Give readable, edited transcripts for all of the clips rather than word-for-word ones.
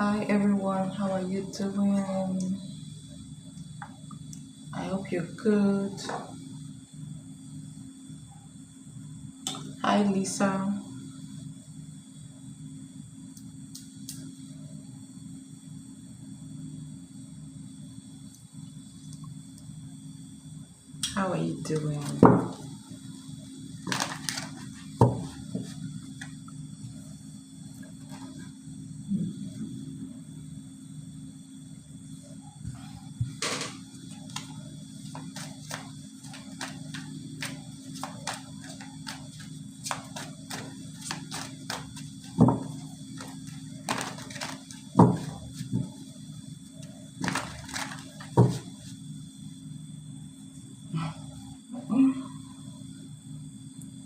Hi everyone, how are you doing? I hope you're good. Hi Lisa, how are you doing?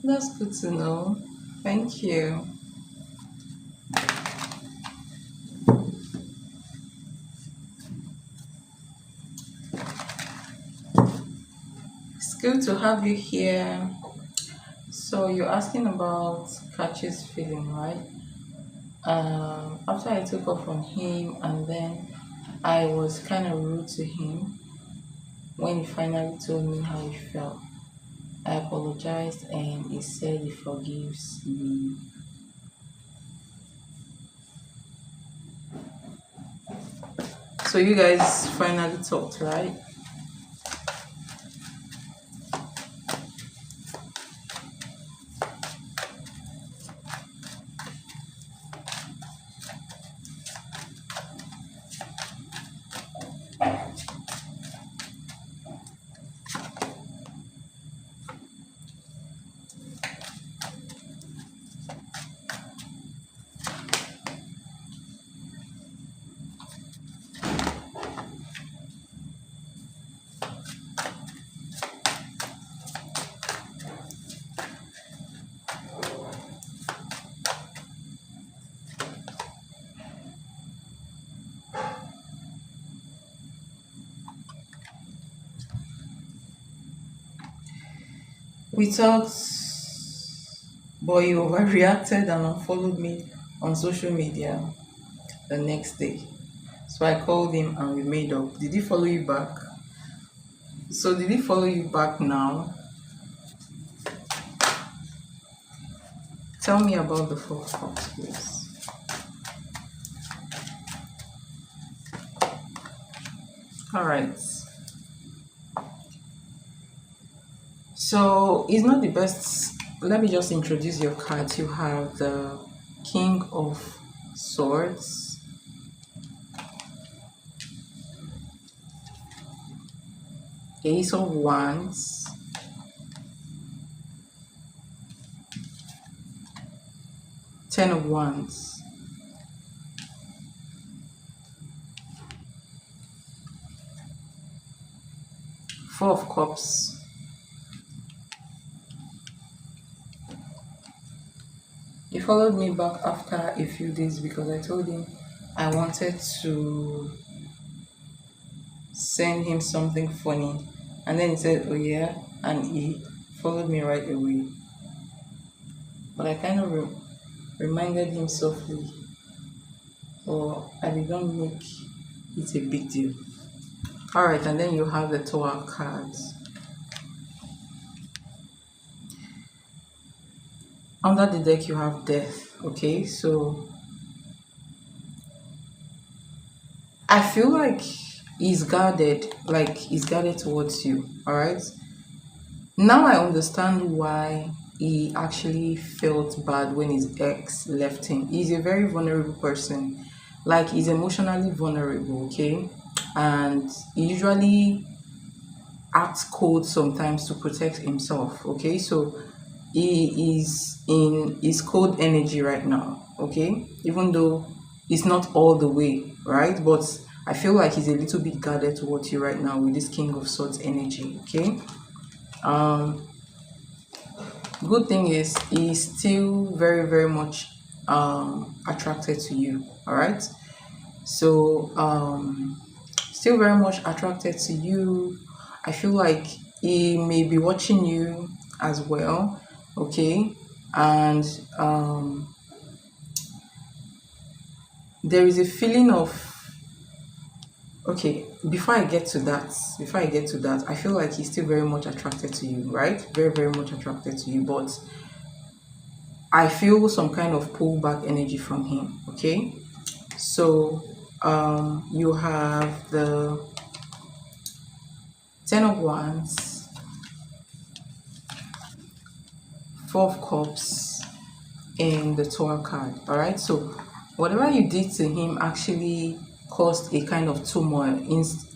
That's good to know. Thank you. It's good to have you here. So you're asking about Kachi's feeling, right? After I took off from him and then I was kind of rude to him when he finally told me how he felt. I apologized and he said he forgives me. So you guys finally talked, right? We talked, but he overreacted and unfollowed me on social media the next day. So I called him and we made up. Did he follow you back? So did he follow you back now? Tell me about the four cups, please. All right. So it's not the best. Let me just introduce your cards. You have the King of Swords, Ace of Wands, Ten of Wands, Four of Cups, he followed me back after a few days because I told him I wanted to send him something funny. And then he said, oh yeah, and he followed me right away. But I kind of reminded him softly, or I did not make it a big deal. Alright, and then you have the Tower cards. Under the deck you have Death, okay? So I feel like he's guarded towards you, alright? Now I understand why he actually felt bad when his ex left him. He's a very vulnerable person. Like he's emotionally vulnerable, okay? And he usually acts cold sometimes to protect himself, okay? So he is in his cold energy right now, okay? Even though it's not all the way, right? But I feel like he's a little bit guarded towards you right now with this King of Swords energy, okay? Um, Good thing is he's still very, very much attracted to you, all right? So still very much attracted to you. I feel like he may be watching you as well, okay? And there is a feeling of, okay, before I get to that, I feel like he's still very much attracted to you, right? Very, very much attracted to you, but I feel some kind of pullback energy from him, okay? So you have the Ten of Wands, Four of Cups, and the Tower card. All right, so whatever you did to him actually caused a kind of turmoil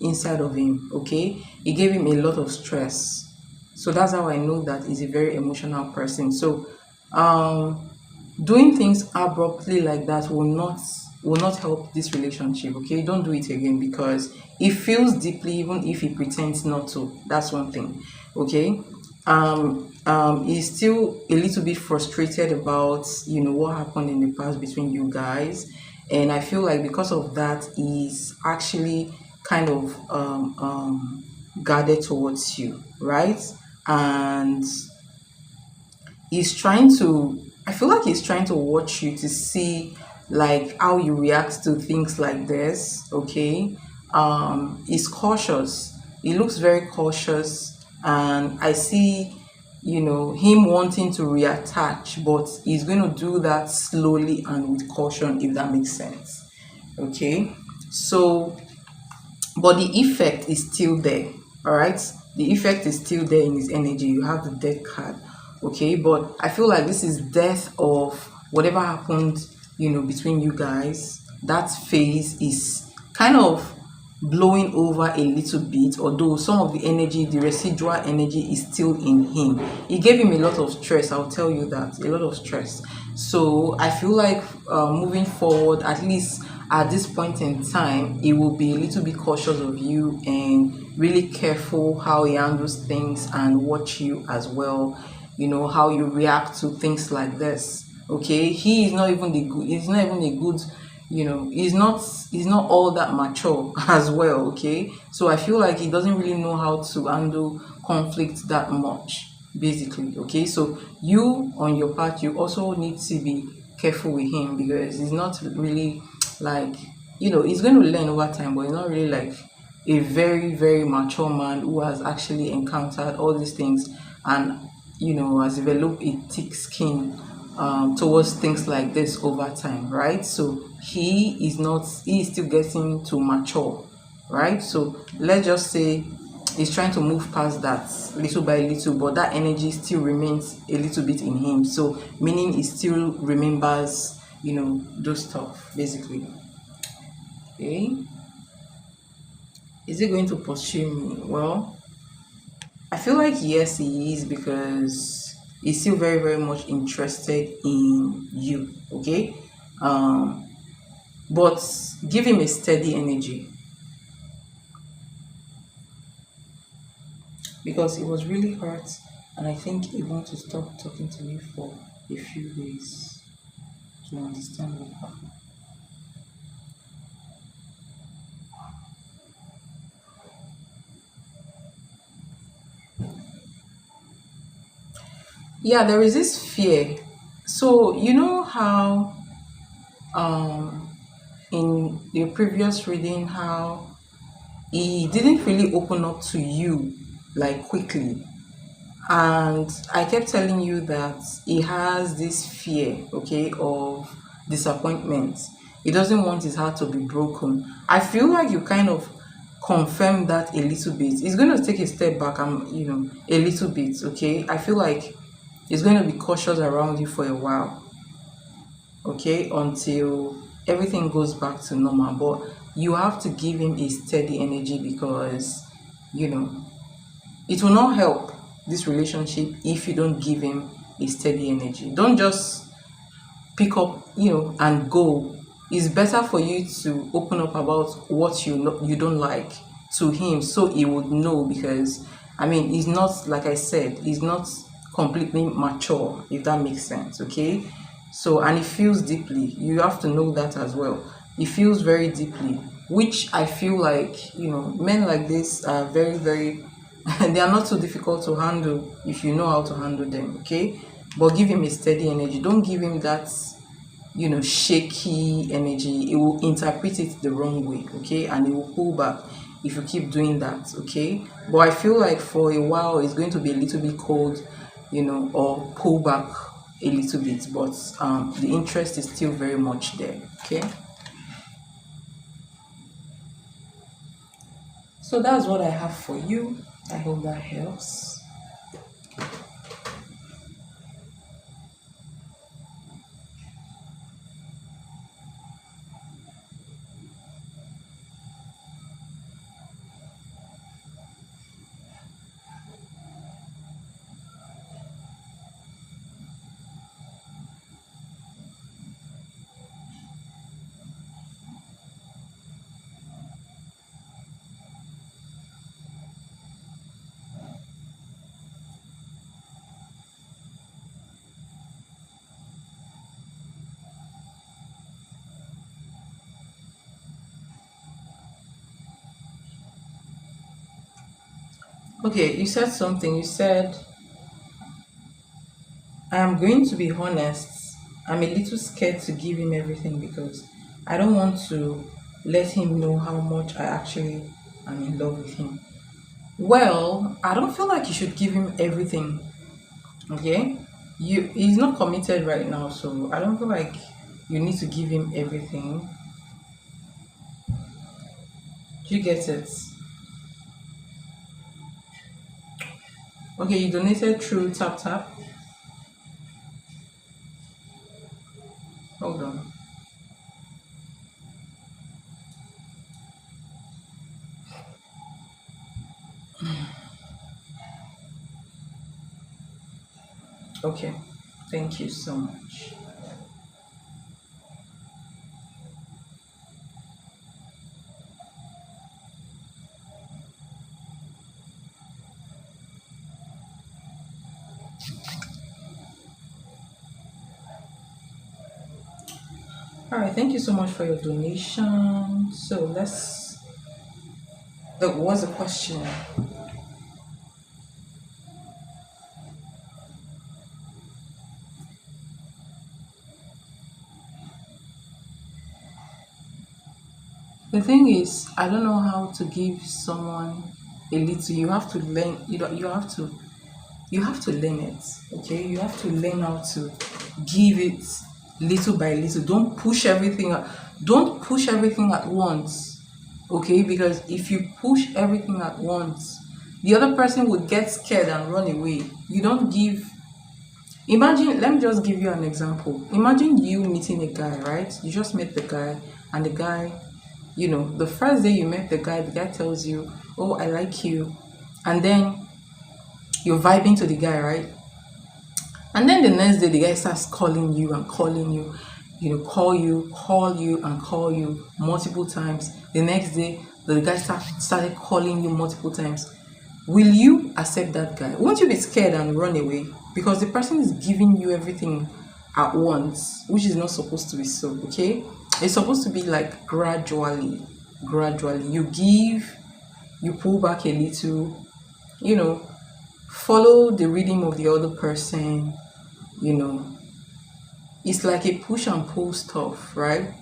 inside of him. Okay, it gave him a lot of stress. So that's how I know that he's a very emotional person. So doing things abruptly like that will not help this relationship. Okay, don't do it again, because it feels deeply even if he pretends not to. That's one thing. Okay, he's still a little bit frustrated about, you know, what happened in the past between you guys, and I feel like because of that he's actually kind of guarded towards you, right? And he's trying to, I feel like he's trying to watch you to see like how you react to things like this. Okay, he's cautious, he looks very cautious, and I see, you know, him wanting to reattach, but he's going to do that slowly and with caution, if that makes sense. Okay, so but the effect is still there. All right, the effect is still there in his energy. You have the Death card. Okay, but I feel like this is death of whatever happened, you know, between you guys. That phase is kind of blowing over a little bit, although some of the energy, the residual energy, is still in him. It gave him a lot of stress, I'll tell you that, a lot of stress. So I feel like moving forward, at least at this point in time, he will be a little bit cautious of you and really careful how he handles things, and watch you as well, you know, how you react to things like this. Okay, he is not even the good, he's not even a good, you know, he's not all that mature as well. Okay, so I feel like he doesn't really know how to handle conflict that much, basically. Okay, so you on your part, you also need to be careful with him, because he's not really like, you know, he's going to learn over time, but he's not really like a very, very mature man who has actually encountered all these things, and, you know, has developed a thick skin towards things like this over time, right? So he is still getting to mature, right? So let's just say he's trying to move past that little by little, but that energy still remains a little bit in him. So meaning he still remembers, you know, those stuff, basically. Okay, is he going to pursue me? Well, I feel like yes, he is, because he's still very, very much interested in you. Okay, but give him a steady energy, because he was really hurt, and I think he wants to stop talking to you for a few days to understand what happened. Yeah, there is this fear. So you know how um in the previous reading, how he didn't really open up to you like quickly, and I kept telling you that he has this fear, okay, of disappointment. He doesn't want his heart to be broken. I feel like you kind of confirm that a little bit. He's going to take a step back, and, you know, a little bit. Okay, I feel like he's going to be cautious around you for a while, okay, until everything goes back to normal. But you have to give him a steady energy, because, you know, it will not help this relationship if you don't give him a steady energy. Don't just pick up, you know, and go. It's better for you to open up about what you don't like to him, so he would know, because I mean, he's not, like I said, he's not completely mature, if that makes sense. Okay, so, and he feels deeply, you have to know that as well. He feels very deeply, which I feel like, you know, men like this are very, very they are not so difficult to handle if you know how to handle them. Okay, but give him a steady energy. Don't give him that shaky energy, it will interpret it the wrong way, okay, and it will pull back if you keep doing that, okay. But I feel like for a while it's going to be a little bit cold, or pull back a little bit, but the interest is still very much there, okay. So that's what I have for you. I hope that helps. Okay, you said something. You said, I am going to be honest. I'm a little scared to give him everything because I don't want to let him know how much I actually am in love with him. Well, I don't feel like you should give him everything. Okay? He's not committed right now, so I don't feel like you need to give him everything. Do you get it? Okay, you donated through Tap Tap. Hold on. Okay, thank you so much. All right, thank you so much for your donation. So what's the question? The thing is, I don't know how to give someone a little. You have to learn. You have to learn it. Okay, you have to learn how to give it little by little. Don't push everything. Don't push everything at once. Okay, because if you push everything at once, the other person would get scared and run away. You don't give. Imagine, let me just give you an example. Imagine you meeting a guy, right? You just met the guy, and the guy, the first day you met the guy tells you, "Oh, I like you," and then you're vibing to the guy, right? And then the next day, the guy starts calling you and calling you, call you and call you multiple times. The next day, the guy started calling you multiple times. Will you accept that guy? Won't you be scared and run away? Because the person is giving you everything at once, which is not supposed to be so, okay? It's supposed to be like gradually. You give, you pull back a little, follow the rhythm of the other person, It's like a push and pull stuff, right?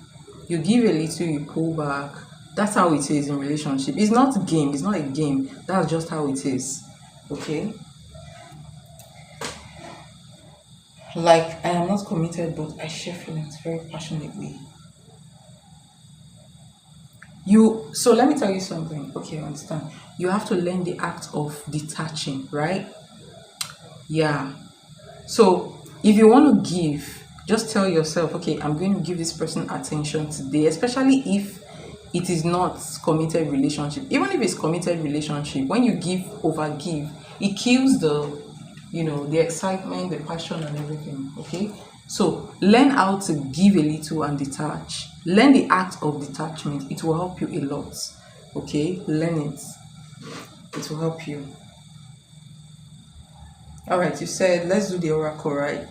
You give a little, you pull back. That's how it is in relationship. It's not a game. It's not a game. That's just how it is. Okay? Like, I am not committed, but I share feelings very passionately. So let me tell you something. Okay, I understand. You have to learn the act of detaching, right? Yeah. So if you want to give, just tell yourself, okay, I'm going to give this person attention today, especially if it is not committed relationship. Even if it's committed relationship, when you overgive, it kills the excitement, the passion and everything. Okay, so learn how to give a little and detach. Learn the act of detachment. It will help you a lot. Okay, learn it. It will help you. All right, you said let's do the oracle, right?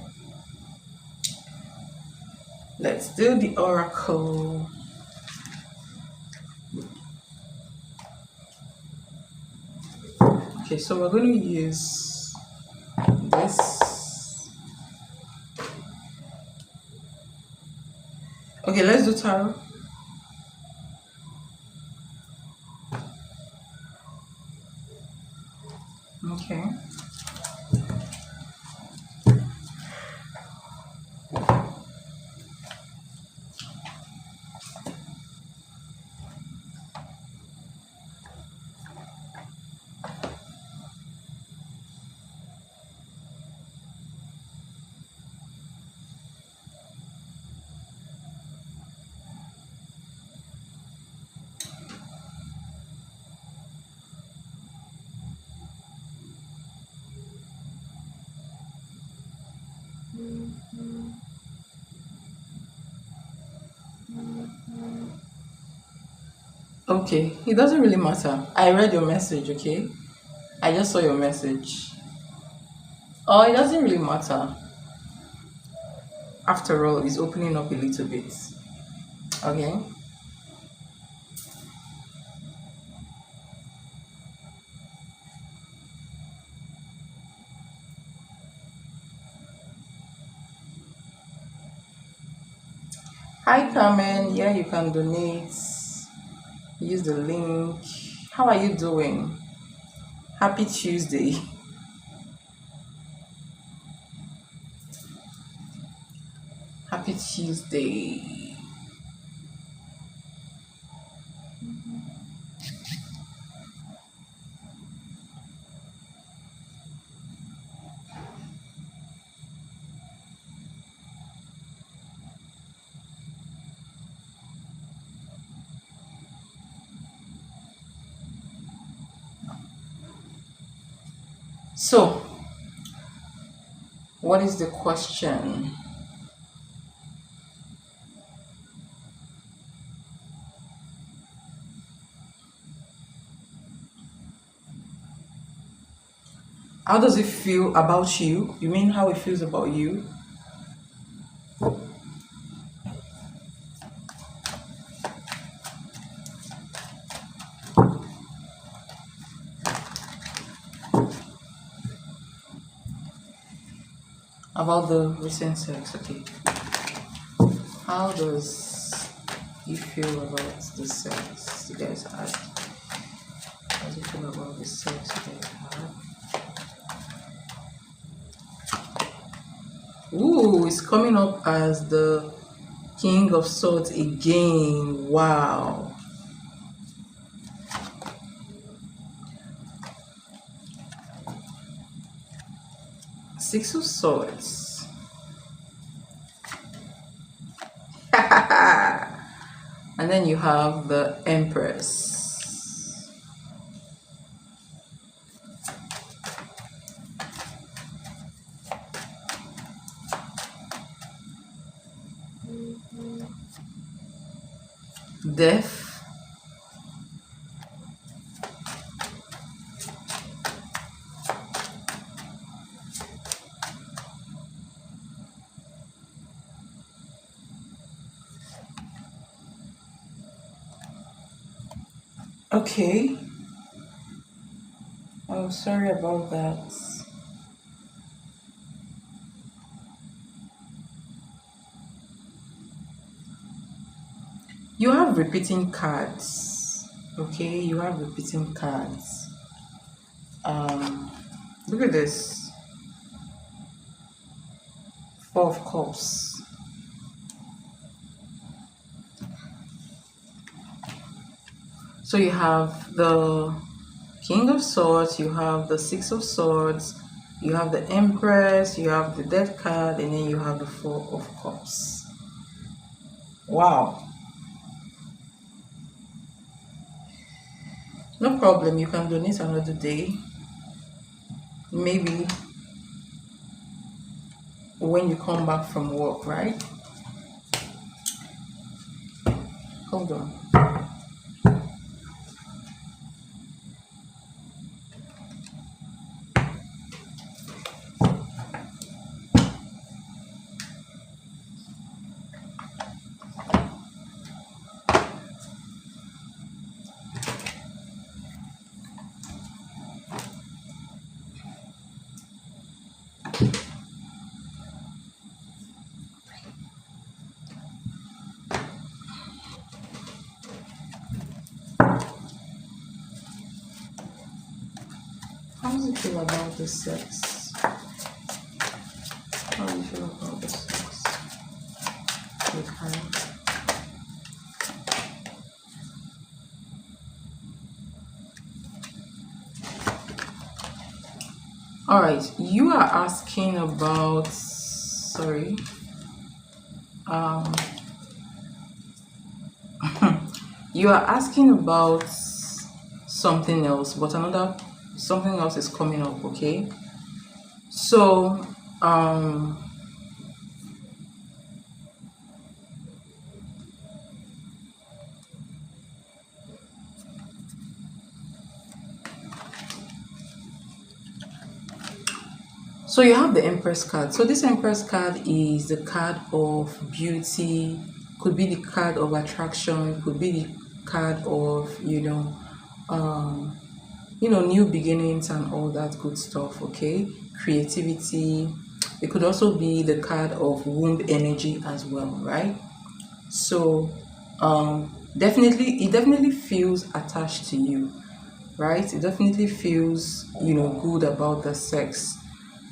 Let's do the oracle. Okay, so we're going to use this. Okay, let's do tarot. Okay. Okay, it doesn't really matter. I read your message, okay? I just saw your message. Oh, it doesn't really matter. After all, it's opening up a little bit. Okay? Hi, Carmen. Yeah, you can donate. Use the link. How are you doing? Happy Tuesday. Happy Tuesday. So, what is the question? How does it feel about you? You mean how it feels about you? About the recent sex, okay. How does you feel about the sex you guys had? How do you feel about the sex you guys had? Ooh, it's coming up as the King of Swords again. Wow. Six of Swords. And then you have the Empress. Death. Okay. Oh, sorry about that. You have repeating cards. Okay, you have repeating cards. Look at this. Four of Cups. So you have the King of Swords, you have the Six of Swords, you have the Empress, you have the Death card, and then you have the Four of Cups. Wow. No problem, you can donate another day. Maybe when you come back from work, right? Hold on. does it feel about the sex? How do you feel about the sex with her? All right, you are asking about, sorry, um, you are asking about something else, but another something else is coming up, okay? So, um, so you have the Empress card. So this Empress card is the card of beauty, could be the card of attraction, could be the card of, new beginnings and all that good stuff, okay? Creativity. It could also be the card of womb energy as well, right? So, definitely, it definitely feels attached to you, right? It definitely feels, good about the sex,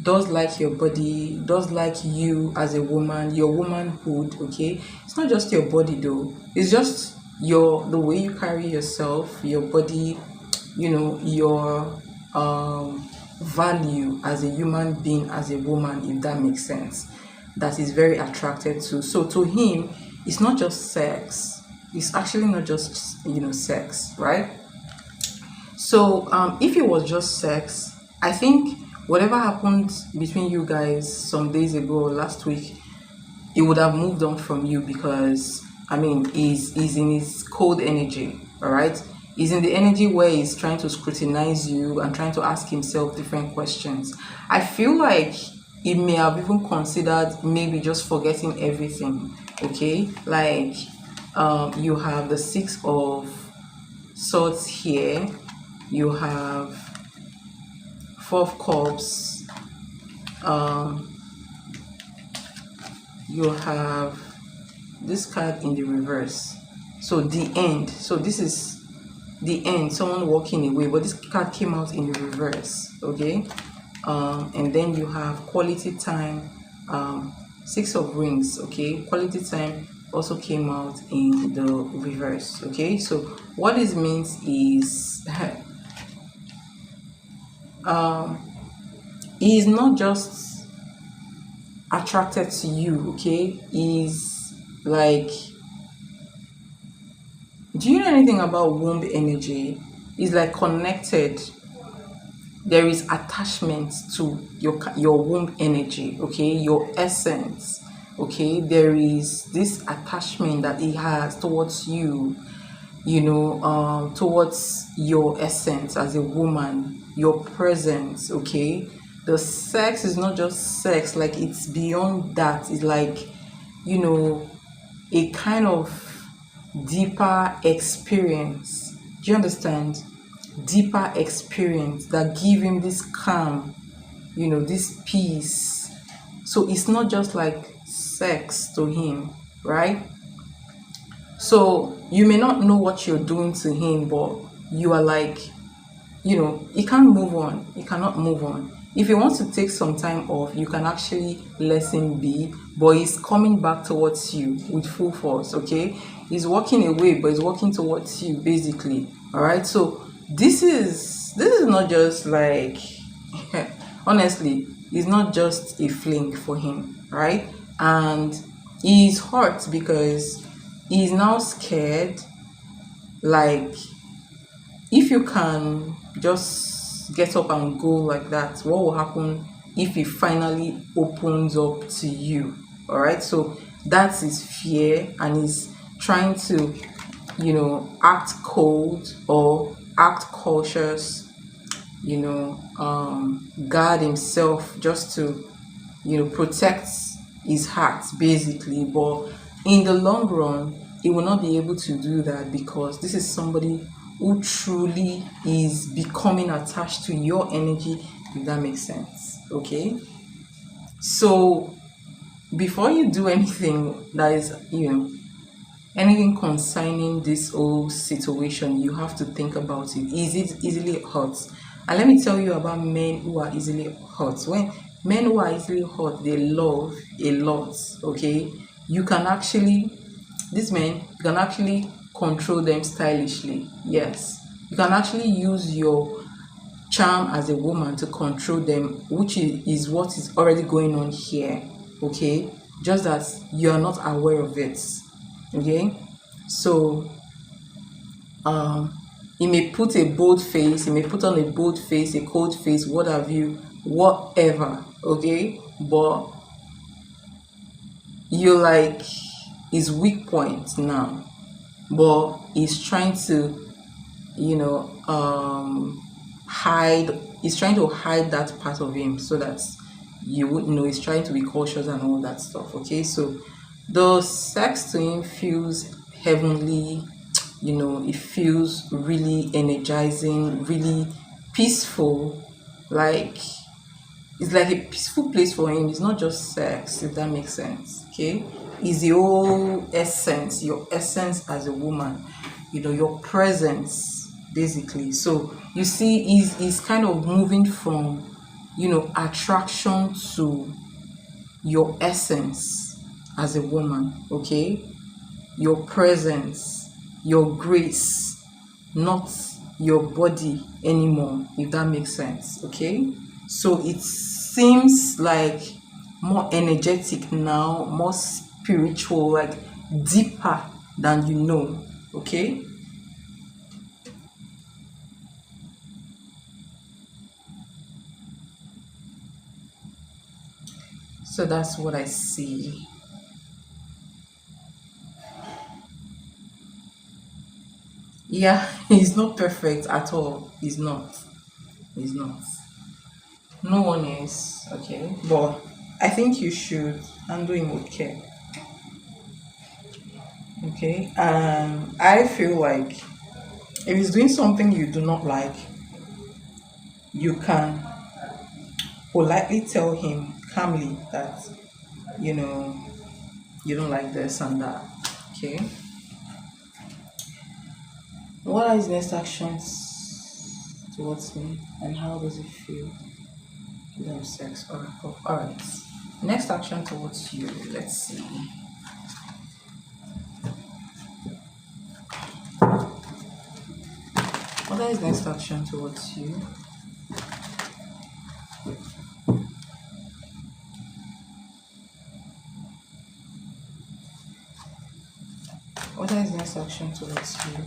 does like your body, does like you as a woman, your womanhood, okay? It's not just your body though, it's just the way you carry yourself, your body, your value as a human being, as a woman, if that makes sense, that is very attracted to. So to him, it's not just sex, it's actually not just sex, right? So if it was just sex, I think whatever happened between you guys some days ago or last week, it would have moved on from you, because I mean he's in his cold energy, all right? He's in the energy where he's trying to scrutinize you and trying to ask himself different questions. I feel like he may have even considered maybe just forgetting everything, okay? Like you have the Six of Swords here, you have Four of Cups, you have this card in the reverse, so the end. So this is the end, someone walking away, but this card came out in the reverse, okay? And then you have quality time, Six of Rings, okay? Quality time also came out in the reverse, okay? So what this means is he is not just attracted to you, okay? He's like, do you know anything about womb energy? It's like connected. There is attachment to your womb energy, okay? Your essence, okay? There is this attachment that he has towards you, towards your essence as a woman, your presence, okay? The sex is not just sex, like it's beyond that. It's like, a kind of deeper experience. Do you understand? Deeper experience that give him this calm, this peace. So it's not just like sex to him, right? So you may not know what you're doing to him, but you are like, he can't move on. He cannot move on. If he wants to take some time off, you can actually let him be, but he's coming back towards you with full force, okay? He's walking away, but he's walking towards you, basically. All right. So this is not just like honestly, it's not just a fling for him, right? And he's hurt because he's now scared. Like, if you can just get up and go like that, what will happen if he finally opens up to you? All right. So that's his fear, and he's trying to act cold or act cautious, guard himself, just to protect his heart, basically. But in the long run, he will not be able to do that, because this is somebody who truly is becoming attached to your energy, if that makes sense, okay? So before you do anything that is anything concerning this whole situation, you have to think about it. Is it easily hurt? And let me tell you about men who are easily hurt. When men who are easily hurt, they love a lot. Okay, you can actually, these men, you can actually control them stylishly. Yes, you can actually use your charm as a woman to control them, which is what is already going on here. Okay, just that you are not aware of it. Okay, so he may put a bold face, he may put on a bold face, a cold face, what have you, whatever. Okay, but you like his weak point now, but he's trying to, you know, hide, he's trying to hide that part of him so that you would know he's trying to be cautious and all that stuff. Okay, so the sex to him feels heavenly, you know, it feels really energizing, really peaceful. Like it's like a peaceful place for him. It's not just sex, if that makes sense. Okay, it's the whole essence, your essence as a woman, you know, your presence basically. So you see, he's kind of moving from, you know, attraction to your essence as a woman. Okay, your presence, your grace, not your body anymore, if that makes sense. Okay, so it seems like more energetic now, more spiritual, like deeper than you know. Okay, so that's what I see. Yeah, he's not perfect at all. He's not. No one is. Okay, but I think you should handle him with care. Okay, I feel like if he's doing something you do not like, you can politely tell him calmly that, you know, you don't like this and that. Okay, what are his next actions towards me and how does it feel? You have sex oracle. All right, next action towards you, let's see. What are his next action towards you? What are his next action towards you?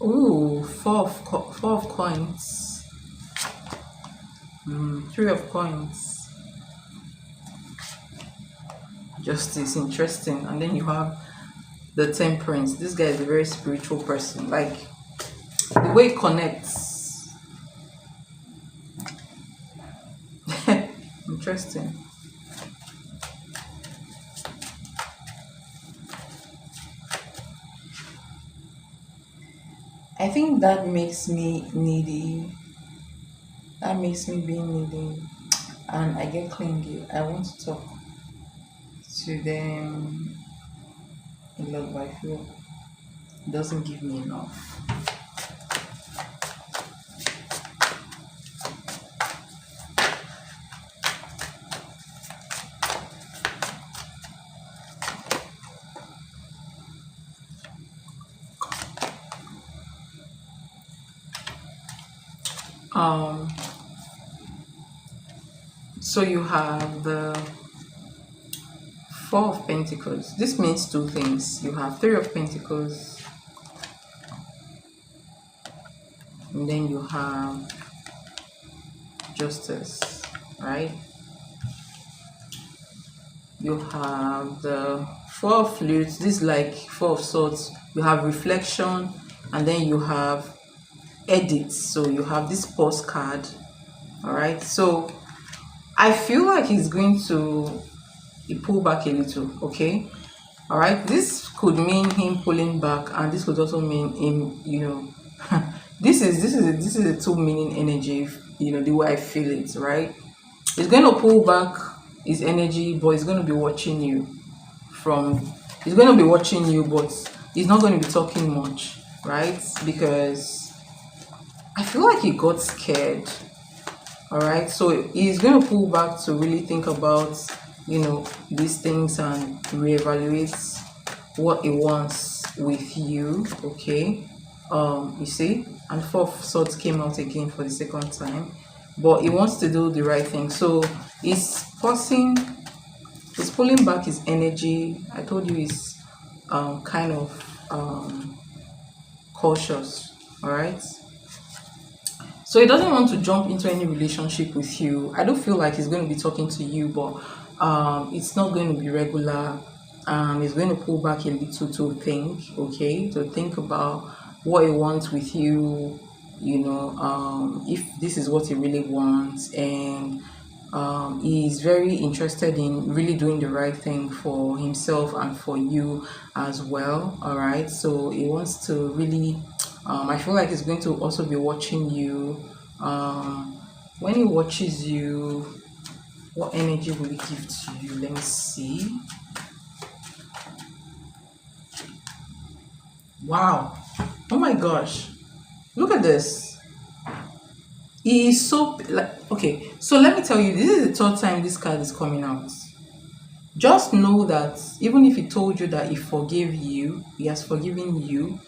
Ooh, four of coins. Three of coins. Justice, interesting. And then you have the temperance. This guy is a very spiritual person. Like the way it connects. Interesting. I think that makes me needy. That makes me being needy. And I get clingy. I want to talk to them a lot, but I feel it doesn't give me enough. Um, so you have the Four of Pentacles. This means two things. You have Three of Pentacles, and then you have Justice, right? You have the Four of Flutes. This is like Four of Swords. You have reflection, and then you have edits. So you have this postcard. All right. So I feel like he's going to pull back a little. Okay. All right. This could mean him pulling back, and this could also mean him, you know, this is a two meaning energy. You know, the way I feel it, right? It's going to pull back his energy, but it's going to be watching you from. He's going to be watching you, but he's not going to be talking much, right? Because I feel like he got scared. All right, so he's going to pull back to really think about, these things and reevaluate what he wants with you. Okay, you see, and Four of Swords came out again for the second time, but he wants to do the right thing. So he's pulling back his energy. I told you he's kind of cautious. All right, so he doesn't want to jump into any relationship with you. I don't feel like he's going to be talking to you, but it's not going to be regular. He's going to pull back a little to think, okay, to think about what he wants with you, if this is what he really wants. And he's very interested in really doing the right thing for himself and for you as well. All right, so he wants to really I feel like he's going to also be watching you. When he watches you, what energy will he give to you? Let me see. Wow, oh my gosh, look at this. He is so like, okay, so let me tell you, this is the third time this card is coming out. Just know that even if he told you that he forgave you, he has forgiven you,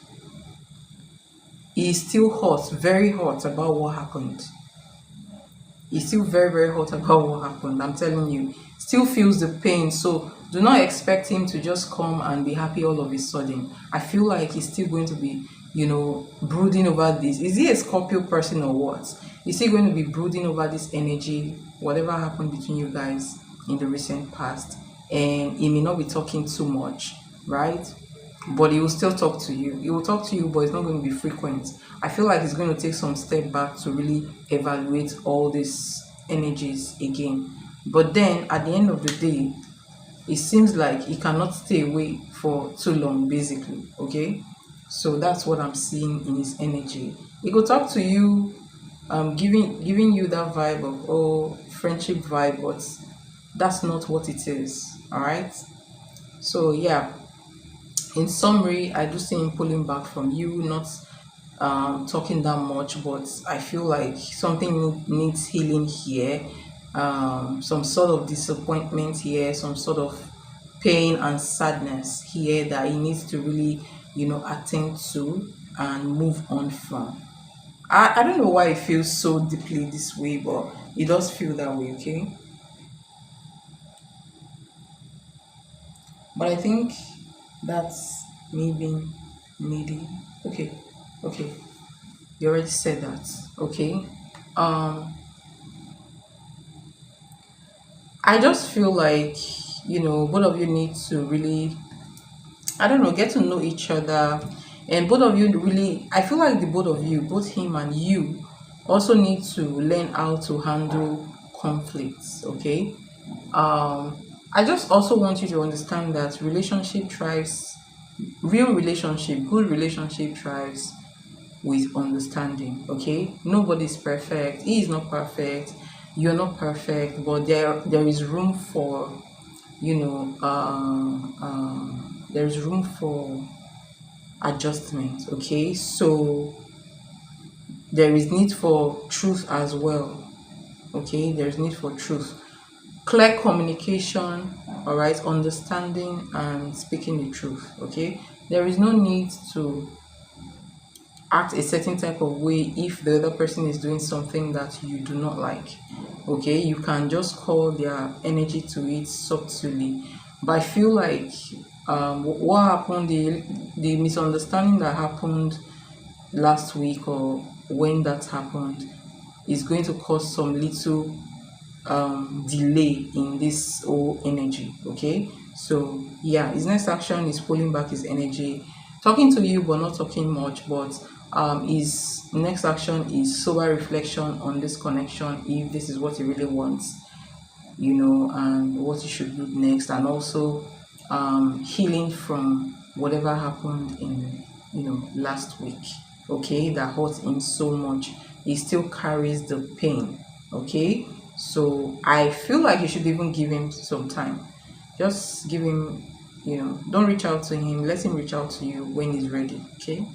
he's still hot, very hot about what happened. He's still very, very hot about what happened. I'm telling you, still feels the pain. So do not expect him to just come and be happy all of a sudden. I feel like he's still going to be, brooding over this. Is he a Scorpio person or what? Is he going to be brooding over this energy, whatever happened between you guys in the recent past? And he may not be talking too much, right? But he will still talk to you. He will talk to you, but it's not going to be frequent. I feel like he's going to take some step back to really evaluate all these energies again. But then at the end of the day, it seems like he cannot stay away for too long, basically. Okay, so that's what I'm seeing in his energy. He will talk to you, giving you that vibe of friendship vibe, but that's not what it is. All right. So yeah, in summary, I do see him pulling back from you, not talking that much, but I feel like something needs healing here. Some sort of disappointment here, some sort of pain and sadness here that he needs to really, attend to and move on from. I don't know why it feels so deeply this way, but it does feel that way, okay? But I think that's me being needy. Okay, okay. You already said that. Okay. I just feel like, both of you need to really, I don't know, get to know each other. And both of you really, I feel like the both of you, both him and you, also need to learn how to handle conflicts. Okay. I just also want you to understand that relationship thrives, real relationship, good relationship thrives with understanding. Okay, nobody's perfect. He is not perfect. You're not perfect, but there is room for, there is room for adjustment. Okay, so there is need for truth as well. Okay, there is need for truth, clear communication, all right, understanding and speaking the truth. Okay, there is no need to act a certain type of way if the other person is doing something that you do not like. Okay, you can just call their energy to it subtly. But I feel like what happened, the misunderstanding that happened last week or when that happened is going to cause some little delay in this whole energy. Okay, so yeah, his next action is pulling back his energy, talking to you but not talking much. But his next action is sober reflection on this connection, if this is what he really wants, and what he should do next, and also healing from whatever happened in last week. Okay, that hurt him so much. He still carries the pain. Okay, So I feel like you should even give him some time. Just give him, don't reach out to him. Let him reach out to you when he's ready. Okay.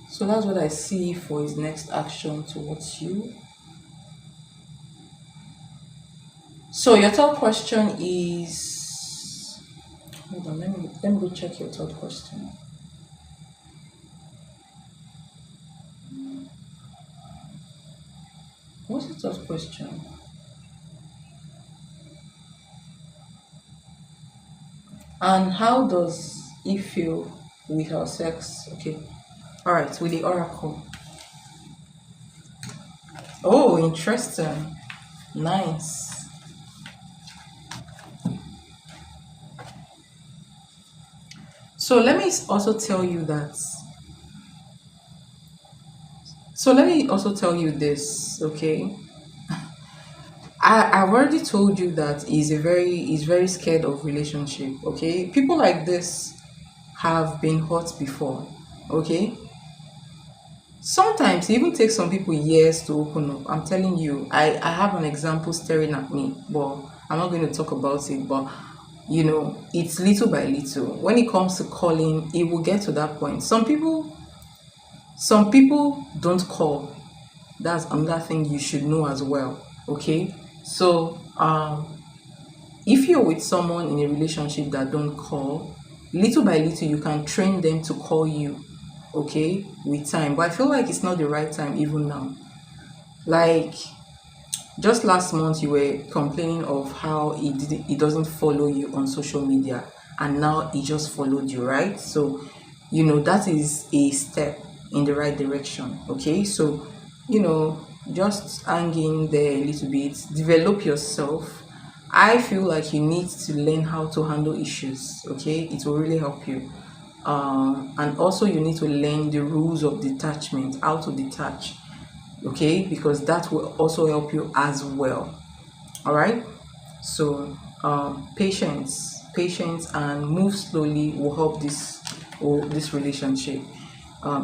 So that's what I see for his next action towards you. So your third question is, hold on, let me go check your third question. What's the third question? And how does he feel with our sex? Okay. All right, with the oracle. Oh, interesting. Nice. So let me also tell you that. So let me also tell you this, okay? I've already told you that he's very scared of relationship, okay? People like this have been hurt before, okay? Sometimes it even takes some people years to open up. I'm telling you, I have an example staring at me, but I'm not going to talk about it. But it's little by little. When it comes to calling, it will get to that point. Some people don't call. That's another thing you should know as well. Okay, so if you're with someone in a relationship that don't call, little by little you can train them to call you, okay, with time. But I feel like it's not the right time even now. Like just last month you were complaining of how he doesn't follow you on social media, and now he just followed you, right? So that is a step in the right direction. Okay, so just hang in there a little bit, develop yourself. I feel like you need to learn how to handle issues. Okay, it will really help you. And also you need to learn the rules of detachment, how to detach. Okay, because that will also help you as well. All right, so patience and move slowly will help this relationship.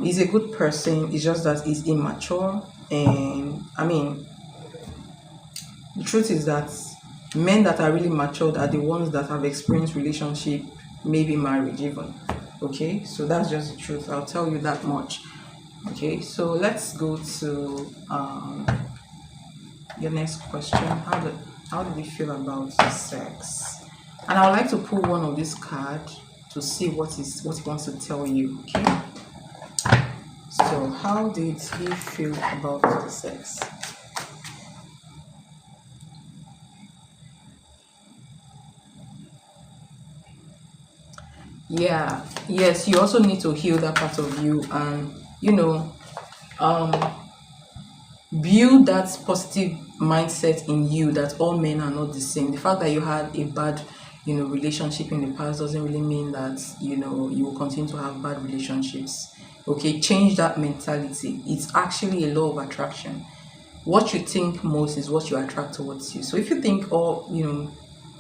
He's a good person, it's just that he's immature. And I mean, the truth is that men that are really matured are the ones that have experienced relationship, maybe marriage even. Okay, so that's just the truth. I'll tell you that much. Okay, so let's go to your next question. How do we feel about sex? And I would like to pull one of this card to see what he wants to tell you. Okay, so how did he feel about the sex? Yeah, yes, you also need to heal that part of you, and um build that positive mindset in you that all men are not the same. The fact that you had a bad relationship in the past doesn't really mean that you will continue to have bad relationships. Okay, change that mentality. It's actually a law of attraction. What you think most is what you attract towards you. So if you think, we're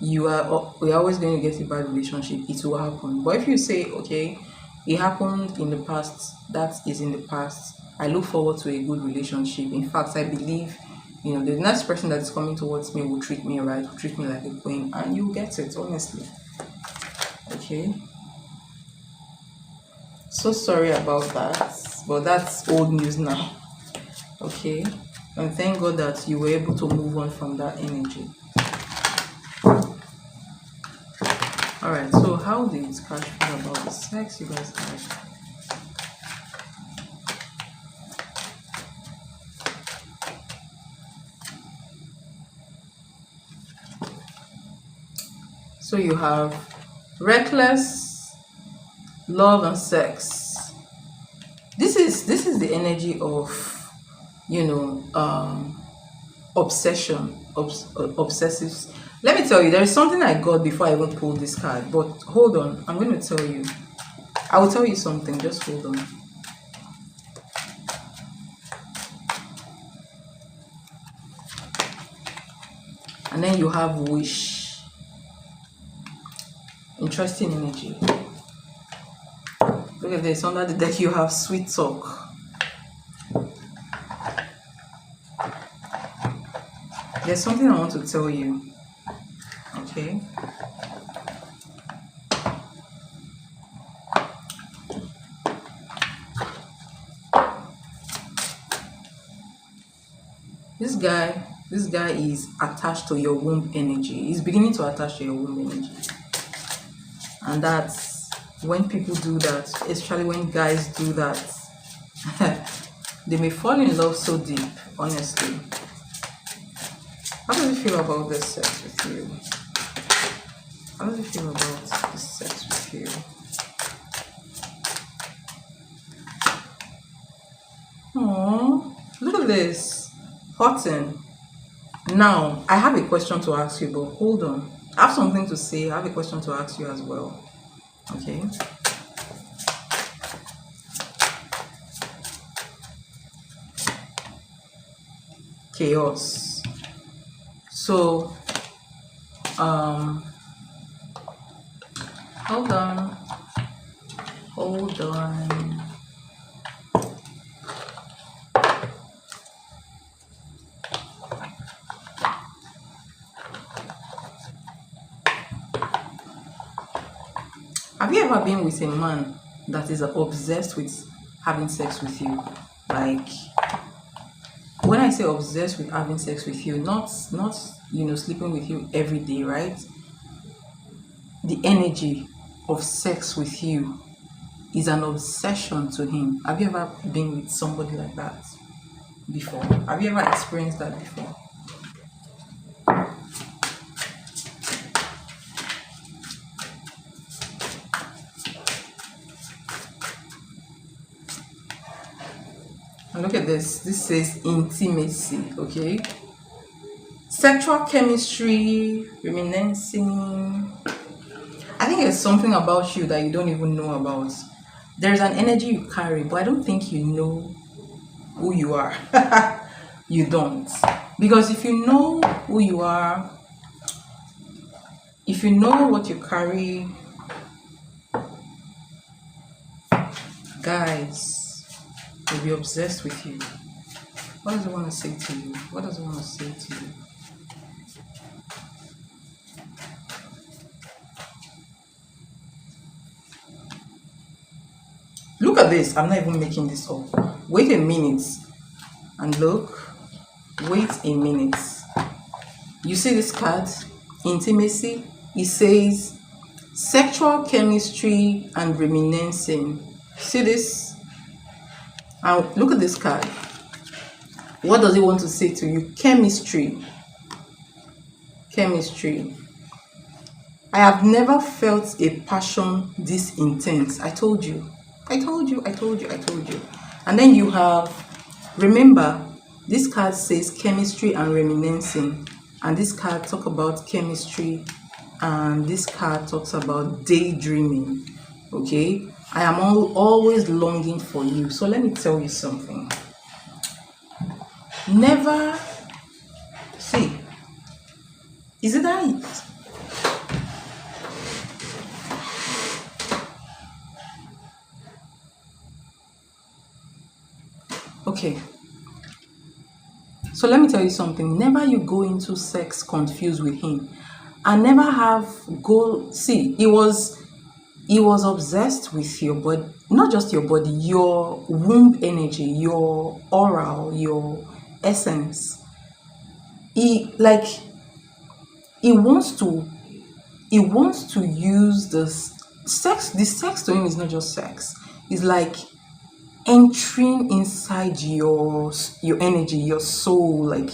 always going to get a bad relationship, it will happen. But if you say, okay, it happened in the past, that is in the past, I look forward to a good relationship. In fact, I believe the next person that is coming towards me will treat me right, will treat me like a queen, and you get it, honestly. Okay, so sorry about that, but that's old news now. Okay, and thank God that you were able to move on from that energy. All right, so how did Cash feel about the sex you guys had? So you have reckless love and sex. This is the energy of obsession, obsessive. Let me tell you, there is something I got before I even pulled this card. But hold on, I'm going to tell you. I will tell you something. Just hold on. And then you have wish. Interesting energy. Look at this. Under the deck, you have sweet talk. There's something I want to tell you. Okay. This guy is attached to your womb energy. He's beginning to attach to your womb energy. And that's when people do that, especially when guys do that, they may fall in love so deep, honestly. How does it feel about this sex with you? How does it feel about this sex with you? Oh, look at this. Hotting. Now, I have a question to ask you, but hold on. I have something to say. I have a question to ask you as well. Okay. Chaos. So, hold on. Hold on. Have you ever been with a man that is obsessed with having sex with you? Like, when I say obsessed with having sex with you, not sleeping with you every day, right? The energy of sex with you is an obsession to him. Have you ever been with somebody like that before? Have you ever experienced that before? And look at this. This says intimacy, okay? Sexual chemistry, reminiscing. I think there's something about you that you don't even know about. There's an energy you carry, but I don't think you know who you are. You don't. Because if you know who you are, if you know what you carry, guys, will be obsessed with you. What does it want to say to you? What does it want to say to you? Look at this. I'm not even making this up. Wait a minute. And look. Wait a minute. You see this card? Intimacy. It says sexual chemistry and reminiscing. See this? And look at this card. What does it want to say to you? Chemistry. Chemistry. I have never felt a passion this intense. I told you. I told you. And then you have, remember, this card says chemistry and reminiscing. And this card talks about chemistry. And this card talks about daydreaming. Okay? I am always longing for you. So let me tell you something. Never see. Is it that? Okay. So let me tell you something. Never you go into sex confused with him. And never see, he was obsessed with your body, not just your body, your womb energy, your aura, your essence. He wants to use this sex. The sex to him is not just sex. It's like entering inside your energy, your soul, like,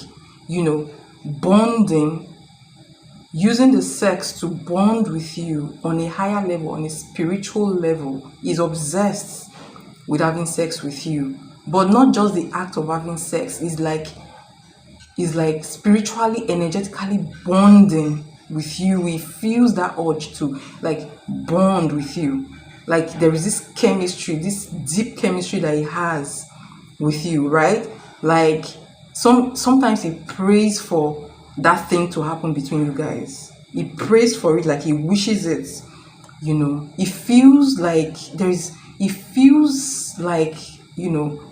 bonding, using the sex to bond with you on a higher level, on a spiritual level. Is obsessed with having sex with you, but not just the act of having sex. Is like spiritually, energetically bonding with you. He feels that urge to like bond with you. Like there is this chemistry, this deep chemistry that he has with you, right? Like sometimes he prays for that thing to happen between you guys. He prays for it, like he wishes it. He feels like it feels like,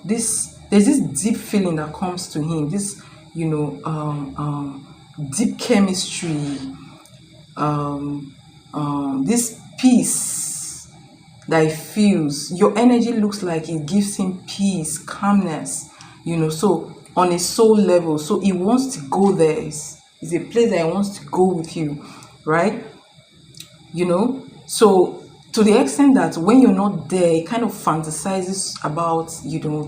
this, there's this deep feeling that comes to him, this, deep chemistry, this peace that he feels. Your energy looks like it gives him peace, calmness, so on a soul level. So he wants to go there. It's a place that he wants to go with you, right? So to the extent that when you're not there, it kind of fantasizes about,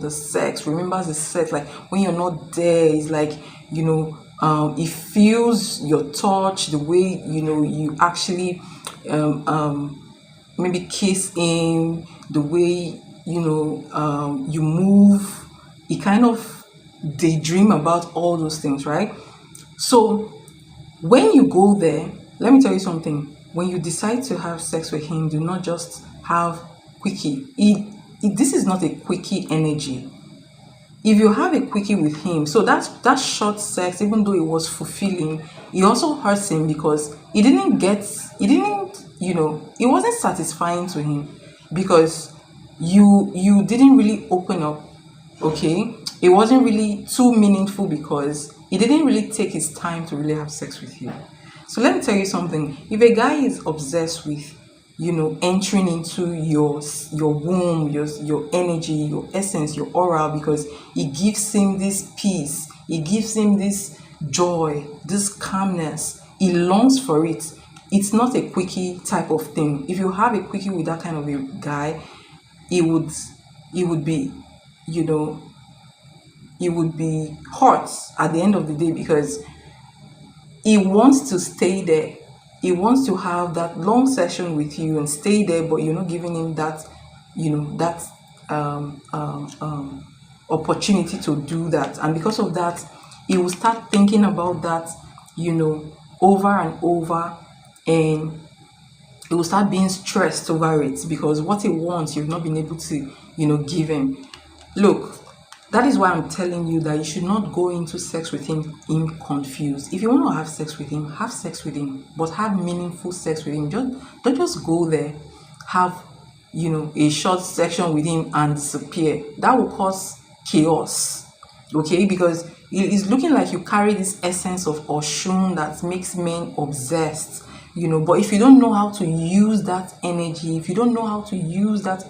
the sex, remembers the sex. Like when you're not there, it's like, it feels your touch, the way, you actually, maybe kiss him, the way, you move. It kind of daydream about all those things, right? So when you go there, let me tell you something. When you decide to have sex with him, do not just have quickie. This is not a quickie energy. If you have a quickie with him, so that short sex, even though it was fulfilling, it also hurts him because it wasn't satisfying to him because you didn't really open up. Okay, it wasn't really too meaningful because he didn't really take his time to really have sex with you. So let me tell you something. If a guy is obsessed with, entering into your womb, your energy, your essence, your aura, because it gives him this peace, it gives him this joy, this calmness, he longs for it. It's not a quickie type of thing. If you have a quickie with that kind of a guy, it would be, it would be hot at the end of the day because he wants to stay there. He wants to have that long session with you and stay there, but you're not giving him that, opportunity to do that. And because of that, he will start thinking about that, over and over, and he will start being stressed over it because what he wants, you've not been able to, give him. Look, that is why I'm telling you that you should not go into sex with him confused. If you want to have sex with him, but have meaningful sex with him. Don't just go there, have, a short section with him and disappear. That will cause chaos, okay? Because it's looking like you carry this essence of Oshun that makes men obsessed, But if you don't know how to use that energy, if you don't know how to use that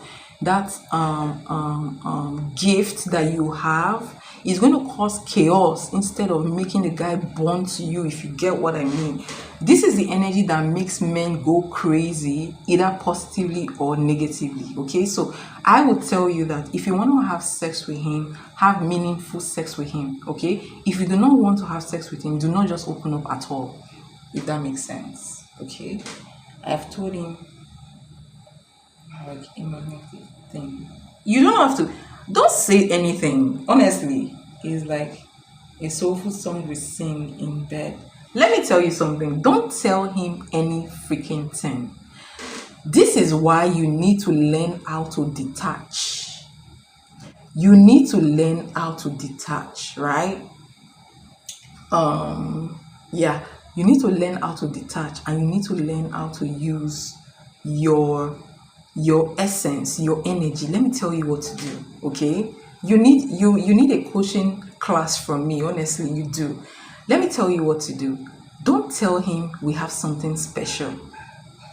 gift that you have, is going to cause chaos instead of making the guy bond to you, if you get what I mean. This is the energy that makes men go crazy, either positively or negatively, okay? So I would tell you that if you want to have sex with him, have meaningful sex with him, okay? If you do not want to have sex with him, do not just open up at all, if that makes sense, okay? I've told him like a magnetic thing. You don't have to, don't say anything. Honestly, it's like a soulful song we sing in bed. Let me tell you something. Don't tell him any freaking thing. This is why you need to learn how to detach. You need to learn how to detach, right? Yeah, you need to learn how to detach, and you need to learn how to use your essence, your energy. Let me tell you what to do, okay? You need a coaching class from me. Honestly, you do. Let me tell you what to do. Don't tell him we have something special.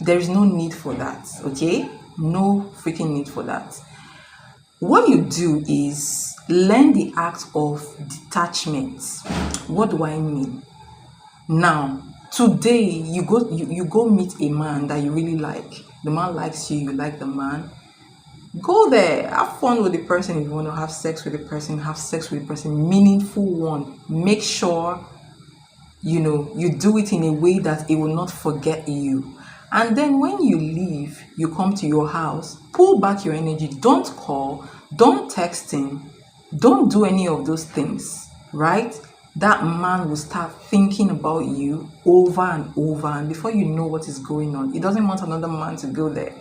There is no need for that, okay? No freaking need for that. What you do is learn the act of detachment. What do I mean? Now, today you go meet a man that you really like. The man likes you, you like the man. Go there, have fun with the person. If you want to have sex with the person, have sex with the person, meaningful one. Make sure you do it in a way that it will not forget you. And then when you leave, you come to your house, pull back your energy. Don't call, don't text him, don't do any of those things, right? That man will start thinking about you over and over, and before you know what is going on, he doesn't want another man to go there.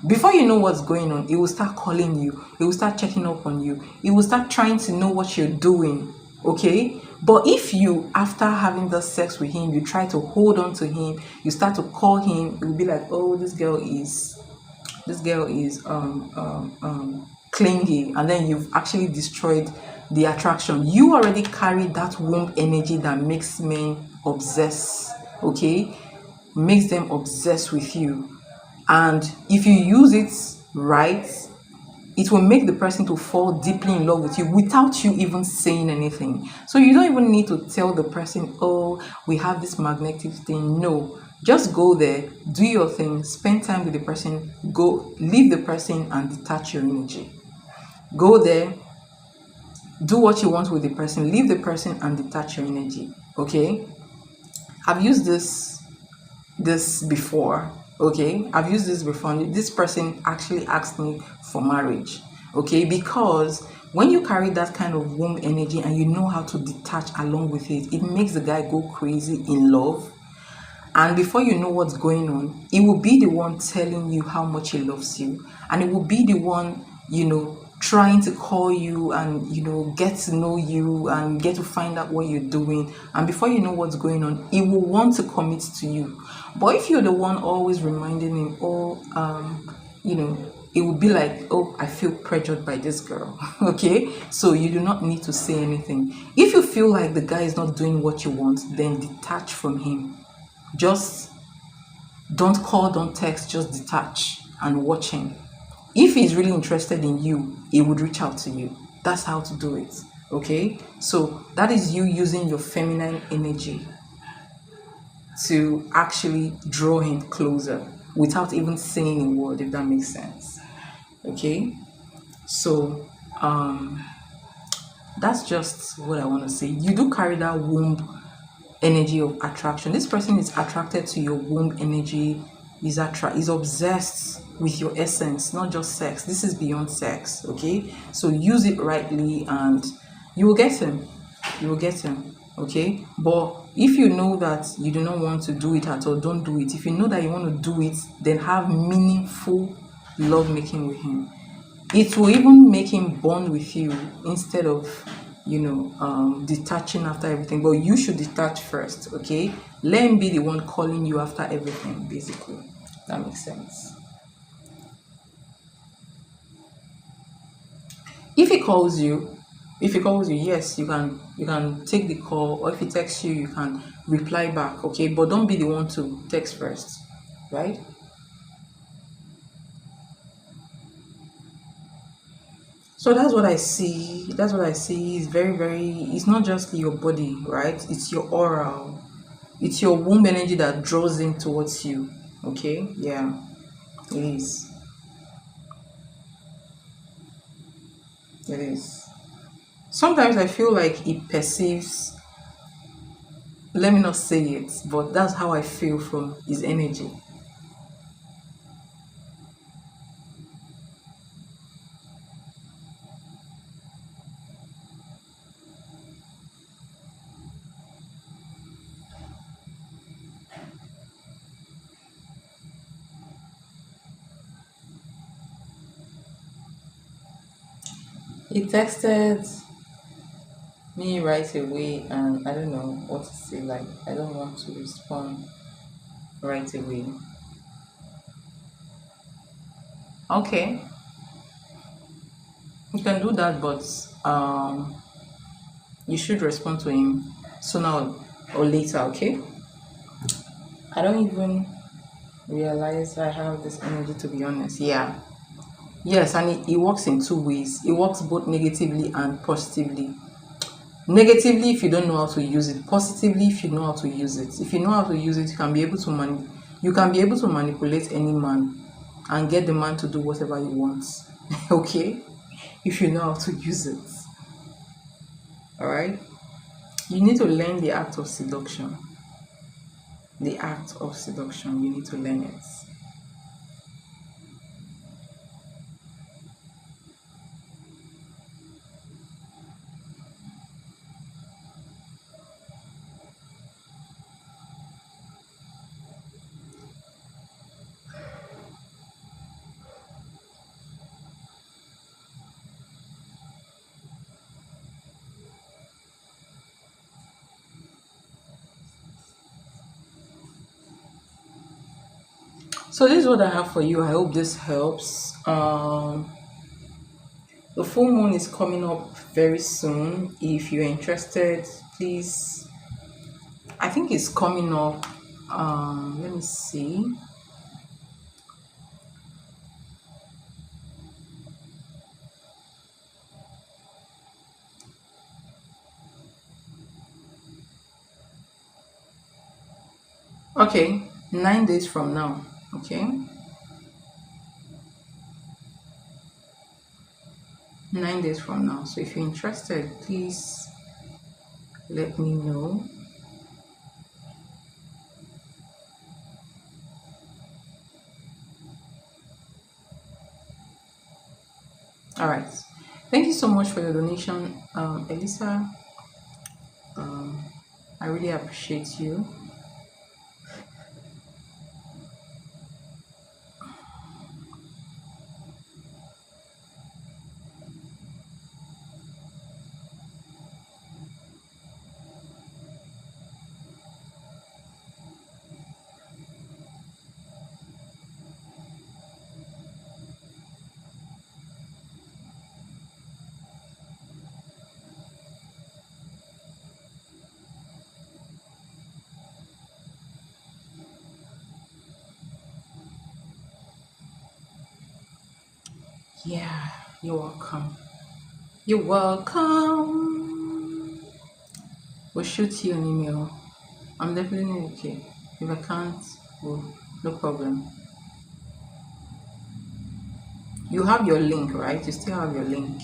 Before you know what's going on, he will start calling you, he will start checking up on you, he will start trying to know what you're doing, okay? But if you, after having the sex with him, you try to hold on to him, you start to call him, it will be like, oh, this girl is this girl is clingy, and then you've actually destroyed the attraction. You already carry that womb energy that makes men obsess, okay? Makes them obsessed with you. And if you use it right, it will make the person to fall deeply in love with you without you even saying anything. So you don't even need to tell the person, oh, we have this magnetic thing. No, just go there, do your thing, spend time with the person, go leave the person and detach your energy. Go there, do what you want with the person, leave the person and detach your energy. Okay, I've used this before. Okay, I've used this before. This person actually asked me for marriage. Okay, because when you carry that kind of womb energy and you know how to detach along with it, it makes the guy go crazy in love. And before you know what's going on, it will be the one telling you how much he loves you. And it will be the one, trying to call you and, get to know you and get to find out what you're doing. And before you know what's going on, he will want to commit to you. But if you're the one always reminding him, it will be like, oh, I feel pressured by this girl. Okay, so you do not need to say anything. If you feel like the guy is not doing what you want, then detach from him. Just don't call, don't text, just detach and watch him. If he's really interested in you, he would reach out to you. That's how to do it. Okay, so that is you using your feminine energy to actually draw him closer without even saying a word, if that makes sense. Okay, so that's just what I want to say. You do carry that womb energy of attraction. This person is attracted to your womb energy, is obsessed with your essence, not just sex. This is beyond sex. Okay, so use it rightly and you will get him. You will get him. Okay, but if you know that you do not want to do it at all, don't do it. If you know that you want to do it, then have meaningful love making with him. It will even make him bond with you instead of detaching after everything. But you should detach first. Okay, let him be the one calling you after everything, basically. That makes sense. If he calls you, yes, you can take the call, or if he texts you, you can reply back. Okay, but don't be the one to text first, right? So that's what I see. That's what I see. It's very, very, it's not just your body, right? It's your aura. It's your womb energy that draws him towards you. Okay? Yeah, it is. It is. Sometimes I feel like he perceives, let me not say it, but that's how I feel from his energy. He texted me right away, and I don't know what to say. Like, I don't want to respond right away. Okay, you can do that, but you should respond to him sooner or later. Okay, I don't even realize I have this energy, to be honest. Yeah, yes, and it works in two ways. It works both negatively and positively. Negatively if you don't know how to use it, positively if you know how to use it. If you know how to use it, you can be able to manipulate any man and get the man to do whatever he wants. Okay, if you know how to use it. All right, you need to learn the act of seduction. The act of seduction, you need to learn it. So this is what I have for you. I hope this helps. The full moon is coming up very soon. If you're interested, please. I think it's coming up. Let me see. Okay, 9 days from now. Okay, 9 days from now. So if you're interested, please let me know. All right. Thank you so much for your donation, Elisa. Um, I really appreciate you. Yeah, you're welcome. You're welcome. We'll shoot you an email. I'm definitely okay. If I can't, well, no problem. You have your link, right? You still have your link.